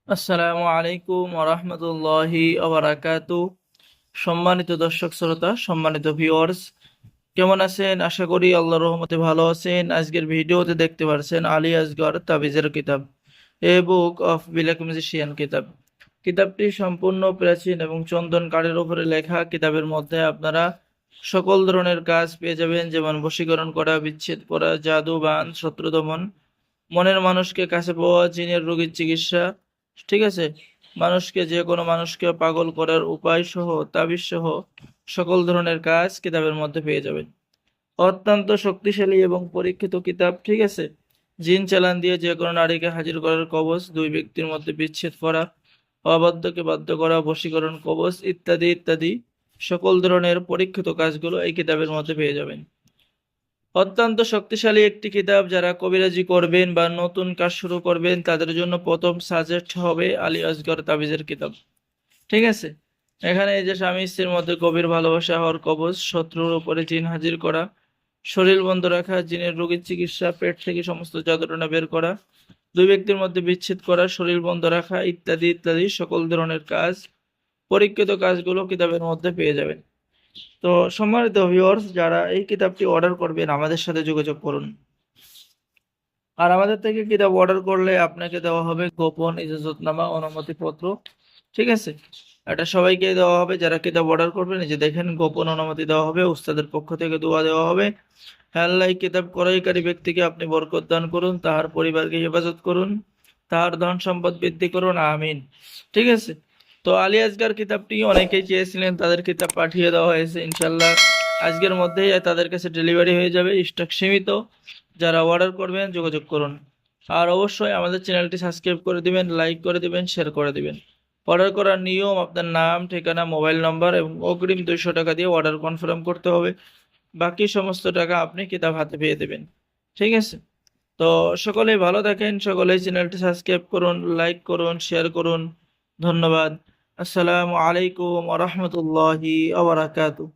আসসালামু আলাইকুম ওরহমতুল্লাহি ওবারাকাতু। সম্মানিত দর্শক শ্রোতা, সম্মানিত ভিউয়ার্স, কেমন আছেন? আশা করি আল্লাহর রহমতে ভালো আছেন। আজকের ভিডিওতে দেখতে পাচ্ছেন আলী আসগর তাবিজের কিতাব, এ বুক অফ ব্ল্যাক ম্যাজিশিয়ান কিতাব। কিতাবটি সম্পূর্ণ প্রাচীন এবং চন্দন কাঠের উপরে লেখা। কিতাবের মধ্যে আপনারা সকল ধরনের কাজ পেয়ে যাবেন, যেমন বশীকরণ করা, বিচ্ছেদ করা, জাদু বান, শত্রু দমন, মনের মানুষকে কাছে পাওয়া, জিনের রোগীর চিকিৎসা, ঠিক আছে, মানুষকে, যে কোনো মানুষকে পাগল করার উপায় সহ, তাবিজ সহ সকল ধরনের কাজ কিতাবের মধ্যে পেয়ে যাবেন। অত্যন্ত শক্তিশালী এবং পরীক্ষিত কিতাব, ঠিক আছে। জিন চালান দিয়ে যে কোনো নারীকে হাজির করার কবচ, দুই ব্যক্তির মধ্যে বিচ্ছেদ করা, অবাধ্যকে বাধ্য করা, বশীকরণ কবচ ইত্যাদি ইত্যাদি সকল ধরনের পরীক্ষিত কাজগুলো এই কিতাবের মধ্যে পেয়ে যাবেন। অত্যন্ত শক্তিশালী একটি কিতাব। যারা কবিরাজি করবেন বা নতুন কাজ শুরু করবেন তাদের জন্য প্রথম সাজেস্ট হবে আলী আসগর তাবিজের কিতাব, ঠিক আছে। এখানে এই যে স্বামী স্ত্রীর মধ্যে গভীর ভালোবাসা হওয়ার কবচ, শত্রুর উপরে জিন হাজির করা, শরীর বন্ধ রাখা, জিনের রোগীর চিকিৎসা, পেট থেকে সমস্ত যন্ত্রণা বের করা, দুই ব্যক্তির মধ্যে বিচ্ছেদ করা, শরীর বন্ধ রাখা ইত্যাদি ইত্যাদি সকল ধরনের কাজ, পরীক্ষিত কাজগুলো কিতাবের মধ্যে পেয়ে যাবেন। তো সম্মানিত ভিউয়ার্স, যারা এই কিতাবটি অর্ডার করবেন আমাদের সাথে যোগাযোগ করুন। আর আমাদের থেকে কিতাব অর্ডার করলে আপনাকে দেওয়া হবে গোপন ইজাজতনামা, অনুমতিপত্র, ঠিক আছে। এটা সবাইকে দেওয়া হবে যারা কিতাব অর্ডার করবেন। এই যে দেখেন, গোপন অনুমতি দেওয়া হবে, উস্তাদের পক্ষ থেকে দোয়া দেওয়া হবে। হ্যাঁ আল্লাহ, এই কিতাব ক্রয়কারী ব্যক্তিকে আপনি বরকত দান করুন, তাহার পরিবারকে হেফাজত করুন, তাহার ধন সম্পদ বৃদ্ধি করুন, আমিন, ঠিক আছে। তো আলী আসগার কিতাবটি অনেকেই চেয়েছিলেন, তাদের কিতাব পাঠিয়ে দেওয়া হয়েছে। ইনশাল্লাহ আজকের মধ্যেই তাদের কাছে ডেলিভারি হয়ে যাবে, স্টক সীমিত। যারা অর্ডার করবেন যোগাযোগ করুন। আর অবশ্যই আমাদের চ্যানেলটি সাবস্ক্রাইব করে দিবেন, লাইক করে দিবেন, শেয়ার করে দিবেন। অর্ডার করার নিয়ম: আপনার নাম, ঠিকানা, মোবাইল নাম্বার এবং অগ্রিম 200 টাকা দিয়ে অর্ডার কনফার্ম করতে হবে। বাকি সমস্ত টাকা আপনি কিতাব হাতে পেয়ে দেবেন, ঠিক আছে। তো সকলেই ভালো থাকেন, সকলেই চ্যানেলটি সাবস্ক্রাইব করুন, লাইক করুন, শেয়ার করুন। ধন্যবাদ। আসসালামু আলাইকুম ওয়া রাহমাতুল্লাহি ওয়া বারাকাতুহু।